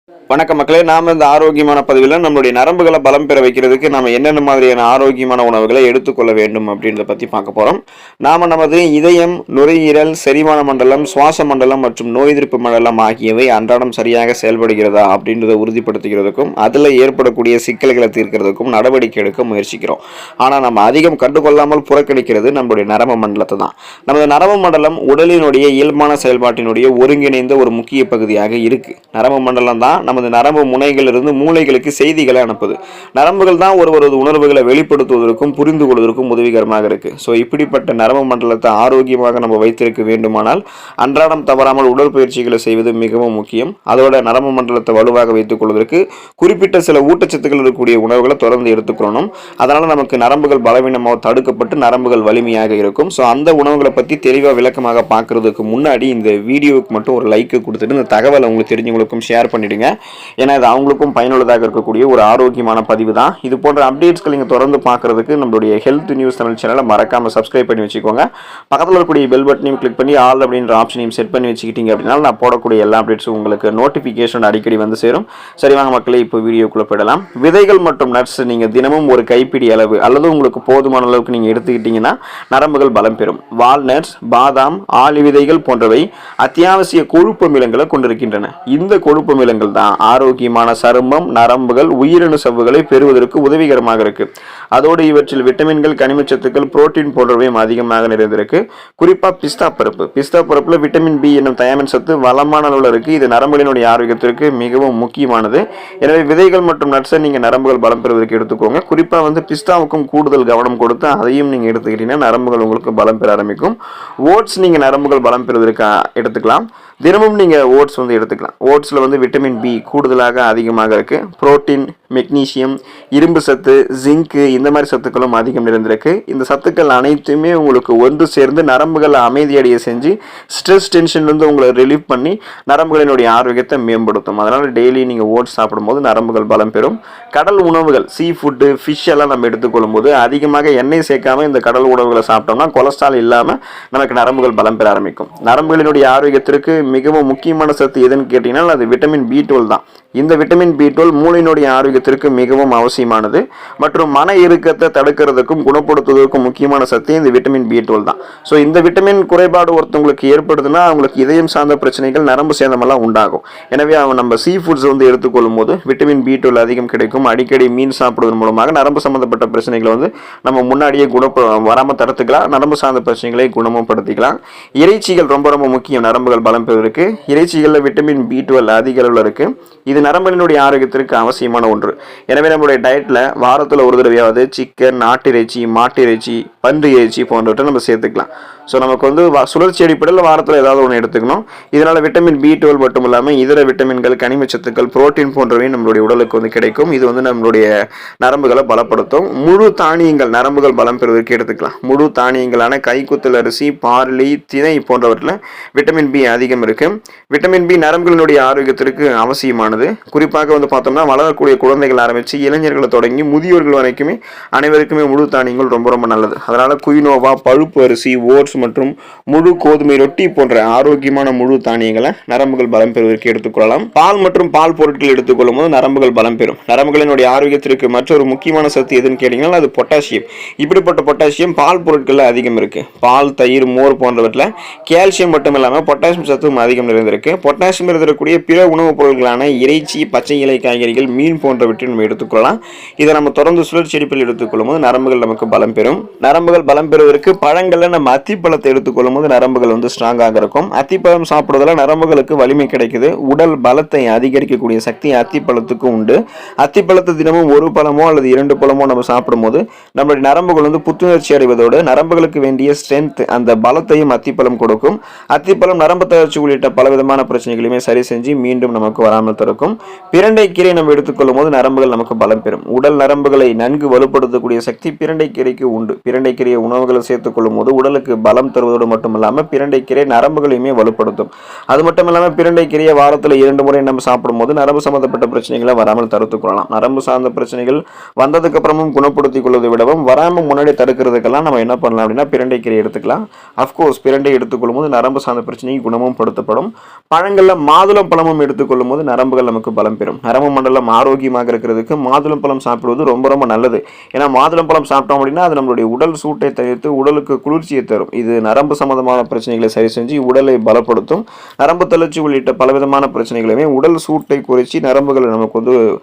வணக்கம் மக்களே, நாம இந்த ஆரோக்கியமான பதிவில் நம்மளுடைய நரம்புகளை பலம் பெற வைக்கிறதுக்கு நம்ம என்னென்ன மாதிரியான ஆரோக்கியமான உணவுகளை எடுத்துக்கொள்ள வேண்டும் அப்படின்றத பற்றி பார்க்க போகிறோம். நமது இதயம், நுரையீரல், செரிமான மண்டலம், சுவாச மண்டலம் மற்றும் நோய் எதிர்ப்பு மண்டலம் ஆகியவை அன்றாடம் சரியாக செயல்படுகிறதா அப்படின்றத உறுதிப்படுத்துகிறதுக்கும் அதில் ஏற்படக்கூடிய சிக்கல்களை தீர்க்கிறதுக்கும் நடவடிக்கை எடுக்க முயற்சிக்கிறோம். ஆனால் நம்ம அதிகம் கண்டுகொள்ளாமல் புறக்கணிக்கிறது நம்மளுடைய நரம்பு மண்டலத்தை தான். நமது நரம்பு மண்டலம் உடலினுடைய இயல்பான செயல்பாட்டினுடைய ஒருங்கிணைந்த ஒரு முக்கிய பகுதியாக இருக்கு. நரம்பு மண்டலம் தான் நமது நரம்பு முனைகளிலிருந்து மூளைகளுக்கு செய்திகளை அனுப்புது. நரம்புகள் தான் ஒருவரது உணர்வுகளை வெளிப்படுத்துவதற்கும் புரிந்து கொள்வதற்கும் உதவிகரமாக இருக்கு. ஸோ இப்படிப்பட்ட நரம்பு மண்டலத்தை ஆரோக்கியமாக நம்ம வைத்திருக்க வேண்டுமானால் அன்றாடம் தவறாமல் உடற்பயிற்சிகளை செய்வது மிகவும் முக்கியம். அதோட நரம்பு மண்டலத்தை வலுவாக வைத்துக் கொள்வதற்கு குறிப்பிட்ட சில ஊட்டச்சத்துக்கள் இருக்கக்கூடிய உணவுகளை தொடர்ந்து எடுத்துக்கொள்ளணும். அதனால நமக்கு நரம்புகள் பலவீனமாக தடுக்கப்பட்டு நரம்புகள் வலிமையாக இருக்கும். ஸோ அந்த உணவுகளை பற்றி தெளிவாக விளக்கமாக பார்க்கறதுக்கு முன்னாடி இந்த வீடியோவுக்கு மட்டும் ஒரு லைக் கொடுத்துட்டு இந்த தகவலை உங்களுக்கு தெரிஞ்சவங்களுக்கும் ஷேர் பண்ணிடுங்க. ஏன்னா இது அவங்களுக்கும் பயனுள்ளதாக இருக்கக்கூடிய ஒரு ஆரோக்கியமான பதிவு தான். இது போன்ற அப்டேட்ஸ்கள் நீங்கள் தொடர்ந்து பார்க்கறதுக்கு நம்மளுடைய ஹெல்த் நியூஸ் தமிழ் சேனலை மறக்காம சப்ஸ்கிரைப் பண்ணி வச்சுக்கோங்க. பக்கத்தில் இருக்கக்கூடிய பெல் பட்டனையும் கிளிக் பண்ணி ஆல் அப்படின்ற ஆப்ஷனையும் செட் பண்ணி வச்சுக்கிட்டீங்க அப்படின்னா நான் போடக்கூடிய எல்லா அப்டேட்ஸும் உங்களுக்கு நோட்டிஃபிகேஷன் அடிக்கடி வந்து சேரும். சரி வாங்க மக்களே, இப்போ வீடியோக்குள்ள போயிடலாம். விதைகள் மற்றும் நட்ஸ் நீங்கள் தினமும் ஒரு கைப்பிடி அளவு அல்லது உங்களுக்கு போதுமான அளவுக்கு நீங்கள் எடுத்துக்கிட்டீங்கன்னா நரம்புகள் பலம் பெறும். வால்நட்ஸ், பாதாம், ஆளி விதைகள் போன்றவை அத்தியாவசிய கொழுப்பு அமிலங்களை கொண்டிருக்கின்றன. இந்த கொழுப்பு அமிலங்கள் தான் ஆரோக்கியமான சருமம், நரம்புகள், உயிரணு சவ்வுகளை பெறுவதற்கு உதவிகரமாக இருக்கு. அதோடு இவற்றில் விட்டமின்கள், கனிமச்சத்துக்கள், புரோட்டீன் போன்றவையும் அதிகமாக நிறைந்திருக்கு. குறிப்பா பிஸ்தா பருப்புல விட்டமின் பி என்னும் தயாமின் சத்து வளமான அளவில் இருக்கு. இது நரம்புகளினுடைய ஆரோக்கியத்திற்கு மிகவும் முக்கியமானது. எனவே விதைகள் மற்றும் நட்ஸை நீங்க நரம்புகள் பலம் பெறுவதற்கு எடுத்துக்கோங்க. குறிப்பா பிஸ்தாவுக்கும் கூடுதல் கவனம் கொடுத்து அதையும் நீங்க எடுத்துக்கிட்டீங்கன்னா நரம்புகள் உங்களுக்கு பலம் பெற ஆரம்பிக்கும். ஓட்ஸ் நீங்க நரம்புகள் பலம் பெறுவதற்கு எடுத்துக்கலாம். தினமும் நீங்கள் ஓட்ஸ் எடுத்துக்கலாம். ஓட்ஸில் விட்டமின் பி கூடுதலாக அதிகமாக இருக்குது. புரோட்டீன், மெக்னீசியம், இரும்பு சத்து, ஜிங்கு இந்த மாதிரி சத்துக்களும் அதிகம் நிறைந்திருக்கு. இந்த சத்துக்கள் அனைத்துமே உங்களுக்கு ஒன்று சேர்ந்து நரம்புகளை அமைதியடைய செஞ்சு ஸ்ட்ரெஸ் டென்ஷன்லேருந்து உங்களை ரிலீவ் பண்ணி நரம்புகளினுடைய ஆரோக்கியத்தை மேம்படுத்தும். அதனால் டெய்லி நீங்கள் ஓட்ஸ் சாப்பிடும்போது நரம்புகள் பலம் பெறும். கடல் உணவுகள், சீ ஃபுட்டு, ஃபிஷ் எல்லாம் நம்ம எடுத்துக்கொள்ளும் போது அதிகமாக எண்ணெய் சேர்க்காம இந்த கடல் உணவுகளை சாப்பிட்டோம்னா கொலஸ்ட்ரால் இல்லாமல் நமக்கு நரம்புகள் பலம் பெற ஆரம்பிக்கும். நரம்புகளினுடைய ஆரோக்கியத்திற்கு மிகவும் முக்கியமான சத்து எதுன்னு கேட்டீங்கன்னா அது விட்டமின் B12 தான். இந்த விட்டமின் B12 மூளையினுடைய ஆரோக்கியத்திற்கு மிகவும் அவசியமானது மற்றும் மன இறுக்கத்தை தடுக்கிறதுக்கும் குணப்படுத்துவதற்கும் முக்கியமான சத்து இந்த விட்டமின் B12 தான். ஸோ இந்த விட்டமின் குறைபாடு ஒருத்தவங்களுக்கு ஏற்படுதுன்னா அவங்களுக்கு இதயம் சார்ந்த பிரச்சனைகள், நரம்பு சேதமெல்லாம் உண்டாகும். எனவே நம்ம சீ ஃபுட்ஸ் எடுத்துக்கொள்ளும் போது விட்டமின் B12 அதிகம் கிடைக்கும். அடிக்கடி மீன் சாப்பிடுவதன் மூலமாக நரம்பு சம்பந்தப்பட்ட பிரச்சனைகளை நம்ம முன்னாடியே வராமல் தடுத்துக்கலாம். நரம்பு சார்ந்த பிரச்சனைகளை குணமும் படுத்திக்கலாம். இறைச்சிகள் ரொம்ப ரொம்ப முக்கியம் நரம்புகள் பலம் பெறுவதற்கு. இறைச்சிகளில் விட்டமின் B12 அதிக அளவில் இருக்கு. இது நரம்புகளினுடைய ஆரோக்கியத்திற்கு அவசியமான ஒன்று. எனவே நம்மளுடைய டயட்ல வாரத்தில் ஒரு தடவையாவது சிக்கன், நாட்டிறைச்சி, மாட்டிறைச்சி, பன்றி இறைச்சி போன்றவற்றை நம்ம சேர்த்துக்கலாம். ஸோ நமக்கு சுழற்சி அடிப்படையில் வாரத்தில் ஏதாவது ஒன்று எடுத்துக்கணும். இதனால் விட்டமின் B12 மட்டும் இல்லாமல் இதர விட்டமின்கள், கனிமச்சத்துக்கள், புரோட்டீன் போன்றவை நம்மளுடைய உடலுக்கு கிடைக்கும். இது நம்மளுடைய நரம்புகளை பலப்படுத்தும். முழு தானியங்கள் நரம்புகள் பலம் பெறுவதற்கு எடுத்துக்கலாம். முழு தானியங்களான கைக்குத்தல் அரிசி, பார்லி, திணை போன்றவற்றில் விட்டமின் பி அதிகம் இருக்கு. விட்டமின் பி நரம்புகளினுடைய ஆரோக்கியத்திற்கு அவசியமானது. குறிப்பாக பார்த்தோம்னா வளரக்கூடிய குழந்தைகள் ஆரம்பித்து இளைஞர்களை தொடங்கி முதியோர்கள் வரைக்குமே அனைவருக்குமே முழு தானியங்கள் ரொம்ப ரொம்ப நல்லது. அதனால குயினோவா, பழுப்பு அரிசி, ஓட்ஸ் மற்றும் முழு கோதுமை ரொட்டி போன்ற ஆரோக்கியமான முழு தானியங்களை நரம்புகள் பலம் பெறுவதற்கு எடுத்துக்கொள்ளலாம். பால் மற்றும் பால் பொருட்கள் எடுத்துக்கொள்ளும் போது நரம்புகள் பலம் பெறும். நரம்புகளினுடைய ஆரோக்கியத்திற்கு மற்றொரு முக்கியமான சத்து எதுன்னு கேட்டீங்கன்னா அது பொட்டாசியம். இப்படிப்பட்ட பொட்டாசியம் பால் பொருட்கள்ல அதிகம் இருக்கு. பால், தயிர், மோர் போன்றவற்றில் கால்சியம் மட்டும் இல்லாமல் பொட்டாசியம் சத்தும் அதிகம் நிறைந்திருக்கு. பொட்டாசியம் இருந்திருக்கக்கூடிய பிற உணவுப் பொருட்களான இறைச்சி, பச்சை இலை காய்கறிகள், மீன் போன்றவற்றை நம்ம எடுத்துக்கொள்ளலாம். இதை நம்ம தொடர்ந்து சுழற்சி அடிப்பில் எடுத்துக்கொள்ளும் போது நரம்புகள் நமக்கு பலம் பெறும். நரம்புகள் பலம் பெறுவதற்கு பழங்கள்ல நம்ம அத்திப்பழத்தை எடுத்துக்கொள்ளும் போது நரம்புகள் ஸ்ட்ராங்காக இருக்கும். அத்திப்பழம் சாப்பிடுவதால நரம்புகளுக்கு வலிமை கிடைக்குது. உடல் பலத்தை அதிகரிக்கக்கூடிய சக்தி அத்திப்பழத்துக்கு உண்டு. அத்திப்பழத்தை தினமும் ஒரு பழமோ அல்லது 2 பழமோ நம்ம சாப்பிடும் போது நம்மளுடைய நரம்புகள் புத்துணர்ச்சி அடைவதோடு நரம்புகளுக்கு வேண்டிய ஸ்ட்ரென்த், அந்த பலத்தையும் அத்திப்பழம் கொடுக்கும். அத்திப்பழம் நரம்பு தளர்ச்சி உள்ளிட்ட பலவிதமான பிரச்சனைகளையுமே சரி செஞ்சு மீண்டும் நமக்கு வராமல் தடுக்கும். பிரண்டை கீரை நம்ம எடுத்துக்கொள்ளும் போது நரம்புகள் நமக்கு பலம் பெறும். உடல் நரம்புகளை நன்கு வலுப்படுத்தக்கூடிய சக்தி பிரண்டை கீரைக்கு உண்டு. பிரண்டை கீரையை உணவுகளை சேர்த்துக் கொள்ளும் போது உடலுக்கு பலம் பலம் தருவதோடு மட்டும் இல்லாமல் பிரண்டைக்கீரை நரம்புகளையுமே வலுப்படுத்தும். அது மட்டும் இல்லாமல் பிரண்டைக்கீரையை வாரத்தில் 2 முறை நம்ம சாப்பிடும்போது நரம்பு சம்பந்தப்பட்ட பிரச்சனைகளை வராமல் தடுத்துக் கொள்ளலாம். நரம்பு சார்ந்த பிரச்சனைகள் வந்ததுக்கு அப்புறமும் குணப்படுத்திக் கொள்வதை விடவும் வராமல் முன்னாடி தடுக்கிறதுக்கெல்லாம் நம்ம என்ன பண்ணலாம் அப்படின்னா பிரண்டைக்கீரை எடுத்துக்கலாம். அஃப்கோர்ஸ் பிரண்டை எடுத்துக்கொள்ளும் போது நரம்பு சார்ந்த பிரச்சனைக்கு குணமும் படுத்தப்படும். பழங்களில் மாதுளம் பழமும் எடுத்துக்கொள்ளும் போது நரம்புகள் நமக்கு பலம் பெறும். நரம்பு மண்டலம் ஆரோக்கியமாக இருக்கிறதுக்கு மாதுளம் பழம் சாப்பிடுவது ரொம்ப ரொம்ப நல்லது. ஏன்னா மாதுளம் பழம் சாப்பிட்டோம் அப்படின்னா அது நம்மளுடைய உடல் சூட்டை தவிர்த்து உடலுக்கு குளிர்ச்சியை தரும். இது நரம்பு சம்பந்தமான பிரச்சனைகளை சரி செஞ்சு உடலை பலப்படுத்தும். நரம்பு தளர்ச்சி உள்ளிட்ட பலவிதமான பிரச்சனைகளுமே உடல் சூட்டை குறைச்சி நரம்புகளை நமக்கு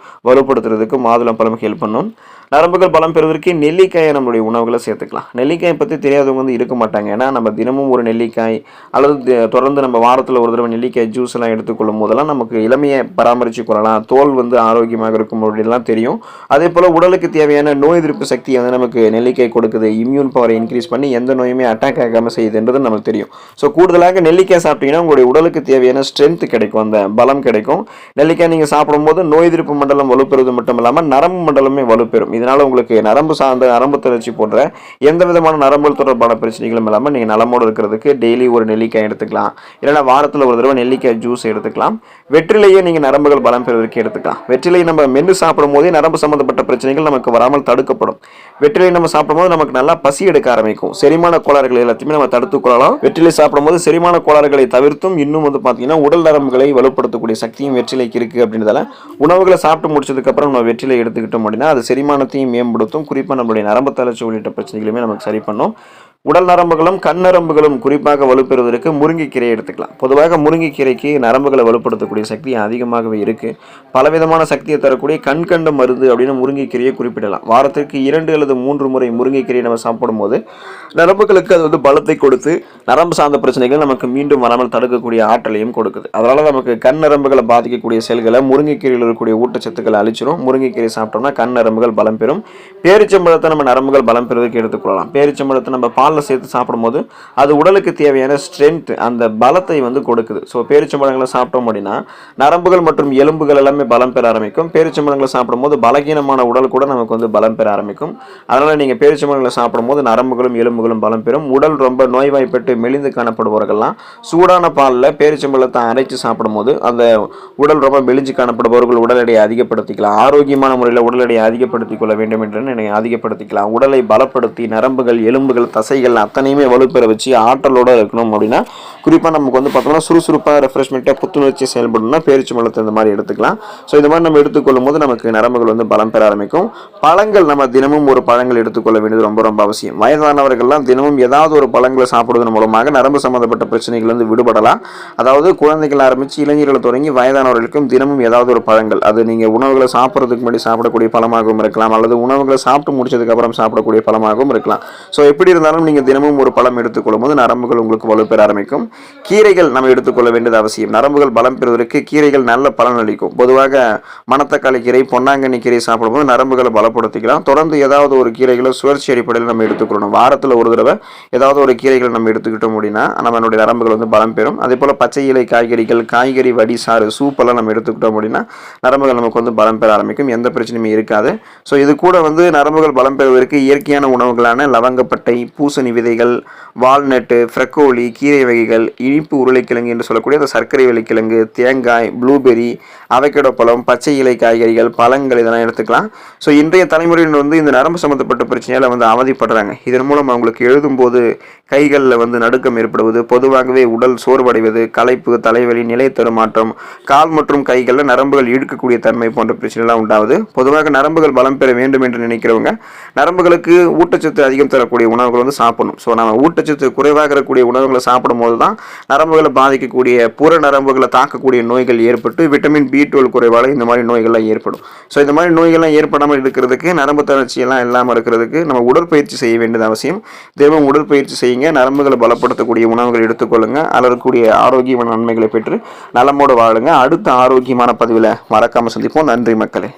வலுப்படுத்துறதுக்கு மாதுளம் பழம் ஹெல்ப் பண்ணும். நரம்புகள் பலம் பெறுவதற்கு நெல்லிக்காயை நம்மளுடைய உணவுகளை சேர்த்துக்கலாம். நெல்லிக்காயை பற்றி தெரியாதவங்க இருக்க மாட்டாங்க. ஏன்னா நம்ம தினமும் ஒரு நெல்லிக்காய் அல்லது தொடர்ந்து நம்ம வாரத்தில் ஒரு தடவை நெல்லிக்காய் ஜூஸ் எல்லாம் எடுத்துக்கொள்ளும் போதெல்லாம் நமக்கு இளமையை பராமரித்து கொள்ளலாம். தோல் ஆரோக்கியமாக இருக்கும் அப்படின்லாம் தெரியும். அதே போல் உடலுக்கு தேவையான நோய் எதிர்ப்பு சக்தியை நமக்கு நெல்லிக்காய் கொடுக்குது. இம்யூன் பவரை இன்க்ரீஸ் பண்ணி எந்த நோயுமே அட்டாக் ஆகாமல் செய்யுதுன்றது நமக்கு தெரியும். ஸோ கூடுதலாக நெல்லிக்காய் சாப்பிட்டீங்கன்னா உங்களுடைய உடலுக்கு தேவையான ஸ்ட்ரென்த் கிடைக்கும், அந்த பலம் கிடைக்கும். நெல்லிக்காய் நீங்கள் சாப்பிடும்போது நோய் எதிர்ப்பு மண்டலம் வலுப்பெறுவது மட்டும் இல்லாமல் நரம்பு மண்டலமே வலுப்பெறும். இதனால உங்களுக்கு நரம்பு சார்ந்த நரம்பு தளர்ச்சி போன்ற எந்த விதமான நரம்பு தொடர்பான பிரச்சனைகளும் இல்லாமல் நீங்கள் நலமோடு இருக்கிறதுக்கு டெய்லி ஒரு நெல்லிக்காய் எடுத்துக்கலாம். இல்லைன்னா வாரத்தில் ஒரு தடவை நெல்லிக்காய் ஜூஸ் எடுத்துக்கலாம். வெற்றிலையே நீங்கள் நரம்புகள் பலம் பெறுவதற்கு எடுத்துக்கலாம். வெற்றிலை நம்ம மென்று சாப்பிடும் போதே நரம்பு சம்பந்தப்பட்ட பிரச்சனைகள் நமக்கு வராமல் தடுக்கப்படும். வெற்றிலை நம்ம சாப்பிடும்போது நமக்கு நல்லா பசி எடுக்க ஆரம்பிக்கும். செரிமான கோளாறுகள் எல்லாத்தையுமே நம்ம தடுத்துக் கொள்ளலாம். வெற்றிலை சாப்பிடும்போது செரிமான கோளாறுகளை தவிர்த்தும் இன்னும் பார்த்தீங்கன்னா உடல் நரம்புகளை வலுப்படுத்தக்கூடிய சக்தியும் வெற்றிலைக்கு இருக்கு. அப்படின்றதால உணவுகளை சாப்பிட்டு முடிச்சதுக்கு அப்புறம் நம்ம வெற்றிலை எடுத்துக்கிட்டோம் அப்படின்னா அது செரிமானத்தையும் மேம்படுத்தும். குறிப்பாக நம்மளுடைய நரம்பு தளர்ச்சி உள்ளிட்ட பிரச்சனைகளுமே நமக்கு சரி பண்ணும். உடல் நரம்புகளும் கண் நரம்புகளும் குறிப்பாக வலுப்பெறுவதற்கு முருங்கைக்கீரை எடுத்துக்கலாம். பொதுவாக முருங்கைக்கீரைக்கு நரம்புகளை வலுப்படுத்தக்கூடிய சக்தி அதிகமாகவே இருக்கு. பலவிதமான சக்தியை தரக்கூடிய கண்கண்ட மருந்து அப்படின்னு முருங்கைக்கீரையை குறிப்பிடலாம். வாரத்திற்கு 2 அல்லது 3 முறை முருங்கைக்கீரையை நம்ம சாப்பிடும் போது நரம்புகளுக்கு அது பலத்தை கொடுத்து நரம்பு சார்ந்த பிரச்சனைகள் நமக்கு மீண்டும் வராமல் தடுக்கக்கூடிய ஆற்றலையும் கொடுக்குது. அதனால நமக்கு கண் நரம்புகளை பாதிக்கக்கூடிய செல்களை முருங்கைக்கீரையில் இருக்கக்கூடிய ஊட்டச்சத்துக்களை அழிச்சிடும். முருங்கைக்கீரை சாப்பிட்டோம்னா கண் நரம்புகள் பலம் பெறும். பேரிச்சம்பழத்தை நம்ம நரம்புகள் பலம் பெறுவதற்கு எடுத்துக்கொள்ளலாம். பேரிச்சம்பழத்தை நம்ம பாலில் சேர்த்து சாப்பிடும்போது அது உடலுக்கு தேவையான ஸ்ட்ரென்த், அந்த பலத்தை கொடுக்குது. ஸோ பேரிச்சம்பழங்களை சாப்பிட்டோம் அப்படின்னா நரம்புகள் மற்றும் எலும்புகள் எல்லாமே பலம் பெற ஆரம்பிக்கும். பேரிச்சம்பழங்களை சாப்பிடும்போது பலகீனமான உடல் கூட நமக்கு பலம் பெற ஆரம்பிக்கும். அதனால நீங்க பேரிச்சம்பழங்களை சாப்பிடும்போது நரம்புகளும் எலும்புகளும் பலம் பெறும். உடல் ரொம்ப நோய்வாய்ப்பட்டு மெலிந்து காணப்படுபவர்கள்லாம் சூடான பாலில் பேரிச்சம்பழத்தை அரைச்சு சாப்பிடும்போது அந்த உடல் ரொம்ப மெலிஞ்சு காணப்படுபவர்கள் உடல் எடையை அதிகப்படுத்திக்கலாம். ஆரோக்கியமான முறையில் உடல் எடையை அதிகப்படுத்திக் கொள்ள வேண்டும் என்று அதிகப்படுத்திக்கலாம். உடலை பலப்படுத்தி நரம்புகள் எலும்புகள் தசைகள் அத்தனையுமே வலுப்பெற வச்சு ஆற்றலோட இருக்கணும் அப்படின்னா குறிப்பாக நமக்கு பார்த்தோம்னா சுறுசுறுப்பாக ரெஃப்ரெஷ்மெண்ட்டாக புத்துணர்ச்சி செயல்படணும்னா பேரிச்சம்பழத்தை இந்த மாதிரி எடுத்துக்கலாம். ஸோ இந்த மாதிரி நம்ம எடுத்துக்கொள்ளும் போது நமக்கு நரம்புகள் பலம் பெற ஆரம்பிக்கும். பழங்கள் நம்ம தினமும் ஒரு பழங்கள் எடுத்துக்கொள்ள வேண்டியது ரொம்ப ரொம்ப அவசியம். வயதானவர்கள்லாம் தினமும் ஏதாவது ஒரு பழங்களை சாப்பிடுவதன் மூலமாக நரம்பு சம்பந்தப்பட்ட பிரச்சனைகள் விடுபடலாம். அதாவது குழந்தைகள் ஆரம்பித்து இளைஞர்களை தொடங்கி வயதானவர்களுக்கும் தினமும் ஏதாவது ஒரு பழங்கள், அது நீங்கள் உணவுகளை சாப்பிட்றதுக்கு முன்னாடி சாப்பிடக்கூடிய பழமாகவும் இருக்கலாம் அல்லது உணவுகளை சாப்பிட்டு முடிச்சதுக்கு அப்புறம் சாப்பிடக்கூடிய பழமாகவும் இருக்கலாம். ஸோ எப்படி இருந்தாலும் நீங்கள் தினமும் ஒரு பழம் எடுத்துக்கொள்ளும் போது நரம்புகள் உங்களுக்கு வலுப்பெற ஆரம்பிக்கும். கீரைகள் நம்ம எடுத்துக்கொள்ள வேண்டியது அவசியம். நரம்புகள் பலம் பெறுவதற்கு கீரைகள் நல்ல பலன் அளிக்கும். பொதுவாக மணத்தக்காளி கீரை, பொன்னாங்கண்ணி கீரை சாப்பிடும்போது நரம்புகளை பலப்படுத்திக்கலாம். தொடர்ந்து ஏதாவது ஒரு கீரைகளை சுழற்சி அடிப்படையில் நம்ம எடுத்துக்கொள்ளணும். வாரத்தில் ஒரு தடவை ஏதாவது ஒரு கீரைகள் நம்ம எடுத்துக்கிட்டோம் அப்படின்னா நம்மளுடைய நரம்புகள் பலம் பெறும். அதே போல் பச்சை இலை காய்கறிகள், காய்கறி வடி சாறு, சூப்பெல்லாம் நம்ம எடுத்துக்கிட்டோம் அப்படின்னா நரம்புகள் நமக்கு பலம் பெற ஆரம்பிக்கும். எந்த பிரச்சனையுமே இருக்காது. ஸோ இது கூட நரம்புகள் பலம் பெறுவதற்கு இயற்கையான உணவுகளான லவங்கப்பட்டை, பூசணி விதைகள், வால்நட்டு, ஃப்ரெக்கோலி, கீரை வகைகள், இனிப்பு உருளைக்கிழங்கு என்று சொல்லக்கூடிய அந்த சர்க்கரை வெள்ளிக்கிழங்கு, தேங்காய், ப்ளூபெரி, அவகேடோ பழம், பச்சை இலை காய்கறிகள், பழங்கள் இதெல்லாம் எடுத்துக்கலாம். ஸோ இன்றைய தலைமுறையில் இந்த நரம்பு சம்மந்தப்பட்ட பிரச்சனையால் அவதிப்படுறாங்க. இதன் மூலம் அவங்களுக்கு எழுதும்போது கைகளில் நடுக்கம் ஏற்படுவது, பொதுவாகவே உடல் சோர்வடைவது, களைப்பு, தலைவலி, நிலை தடுமாற்றம், கால் மற்றும் கைகளில் நரம்புகள் இழுக்கக்கூடிய தன்மை போன்ற பிரச்சனைலாம் உண்டாகுது. பொதுவாக நரம்புகள் பலம் பெற வேண்டும் என்று நினைக்கிறவங்க நரம்புகளுக்கு ஊட்டச்சத்து அதிகம் தரக்கூடிய உணவுகள் சாப்பிடணும். ஸோ நம்ம ஊட்டச்சத்து குறைவாக இருக்கக்கூடிய உணவுகளை சாப்பிடும் போது தான் நரம்புகளை பாதிக்கக்கூடிய புற நரம்புகளை தாக்கக்கூடிய நோய்கள் ஏற்பட்டு விட்டமின் B12 குறைவால் இந்த மாதிரி நோய்கள்லாம் ஏற்படும். ஸோ இந்த மாதிரி நோய்கள்லாம் ஏற்படாமல் இருக்கிறதுக்கு, நரம்பு தளர்ச்சியெல்லாம் இல்லாமல் இருக்கிறதுக்கு நம்ம உடற்பயிற்சி செய்ய வேண்டியது அவசியம். தினமும் உடற்பயிற்சி செய்யுங்க. நரம்புகளை பலப்படுத்தக்கூடிய உணவுகள் எடுத்துக்கொள்ளுங்க. அலரக்கூடிய ஆரோக்கியமான நன்மைகளை பெற்று நலமோடு வாழுங்க. அடுத்த ஆரோக்கியமான பதிவில் மறக்காமல் சந்திப்போம். நன்றி மக்களே.